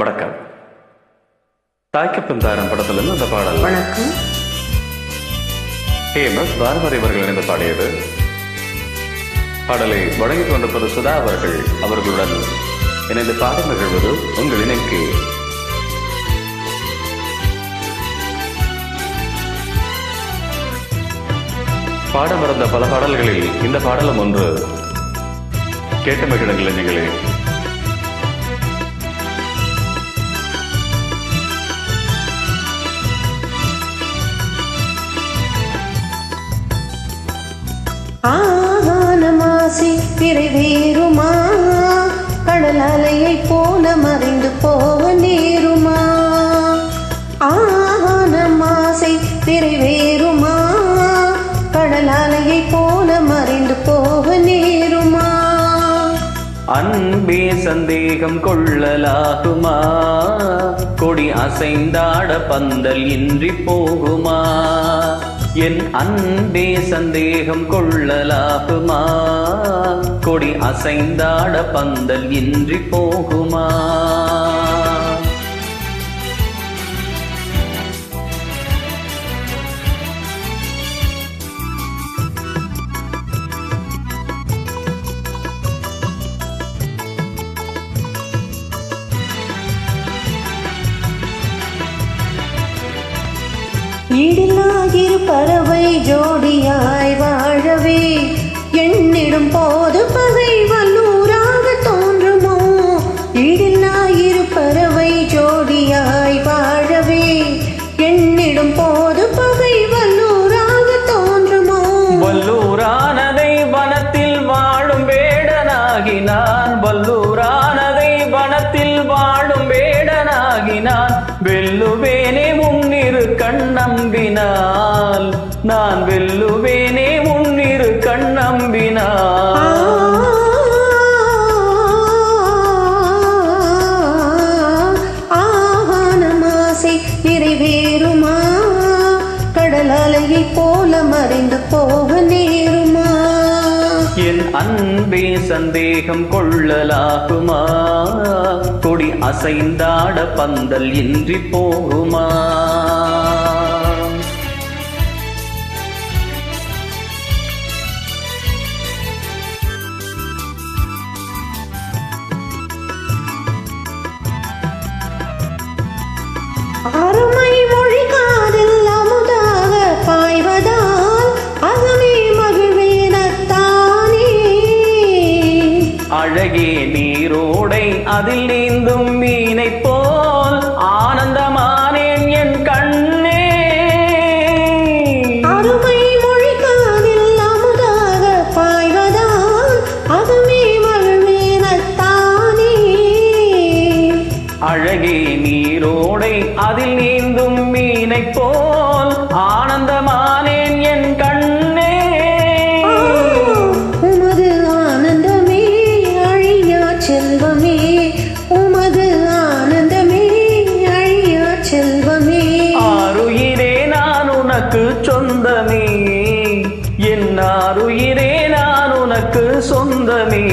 வணக்கம். தாய்க்கப்பும் தாரம் படத்திலிருந்து அந்த பாடல். வணக்கம். KMS பாரதி அவர்கள் இணைந்து பாடியது. பாடலை வழங்கிக் கொண்டிருப்பது சுதா அவர்களுடன் இணைந்து பாடம் நிகழ்வது உங்கள் இணைக்கு. பாட மறந்த பல பாடல்களில் இந்த பாடலும் ஒன்று. கேட்ட மகிழங்கள் நீங்களே. ஆகானமாசி நிறைவேறுமா, கடல் அலையை போல மறைந்து போக நேருமா. ஆகானமாசி நிறைவேறுமா, கடல் அலையை போல மறைந்து போக நேருமா. அன்பே சந்தேகம் கொள்ளலாகுமா, கொடி அசைந்தாட பந்தல் இன்றி போகுமா. என் அன்பே சந்தேகம் கொள்ளலாகுமா, கொடி அசைந்தாட பந்தல் இன்றி போகுமா. ஈடில்லாயிரு பறவை ஜோடியாய் வாழவே, எண்ணிடும் போது பகை வல்லூராக தோன்றுமோ. ஈடில்லாயிரு பறவை ஜோடியாய் வாழவே, எண்ணிடும் போது பகை வல்லூராக தோன்றுமோ. வல்லூரானதை வனத்தில் வாழும் வேடனாகினான், வல்லூரானதை வனத்தில் வாழும் வேடனாகினான். வெல்லுவேனே முன்னிரு கண்ணம்பினால், நான் வெல்லுவேனே முன்னிரு கண்ணம்பினால். ஆகானமாசை நிறைவேறுமா, கடல் அலையை போல மறைந்து போக நேருமா. என் அன்பே சந்தேகம் கொள்ளலாகுமா, கொடி அசைந்தாட பந்தல் இன்றி போகுமா. அருமை மொழி காதில் அமுதாக பாய்வதால் அகமே மகிழ்வேனத்தானே. அழகே நீரோடை அதில் நீந்தும் மீனை போல் ஆனந்தமானேன் என் கண்ணே. அருமை மொழி காதில் அமுதாக பாய்வதால் அகமே மகிழ்வேனத்தானே. அழகே நீரோடை அதில் நீந்தும் மீனை போல் ஆனந்தமானேன் என் கண்ணே. உமது ஆனந்தமே அழியா செல்வமே, உமது ஆனந்தமே அழியா செல்வமே. ஆருயிரே நான் உனக்கு சொந்தமே, என் ஆருயிரே நான் உனக்கு சொந்தமே.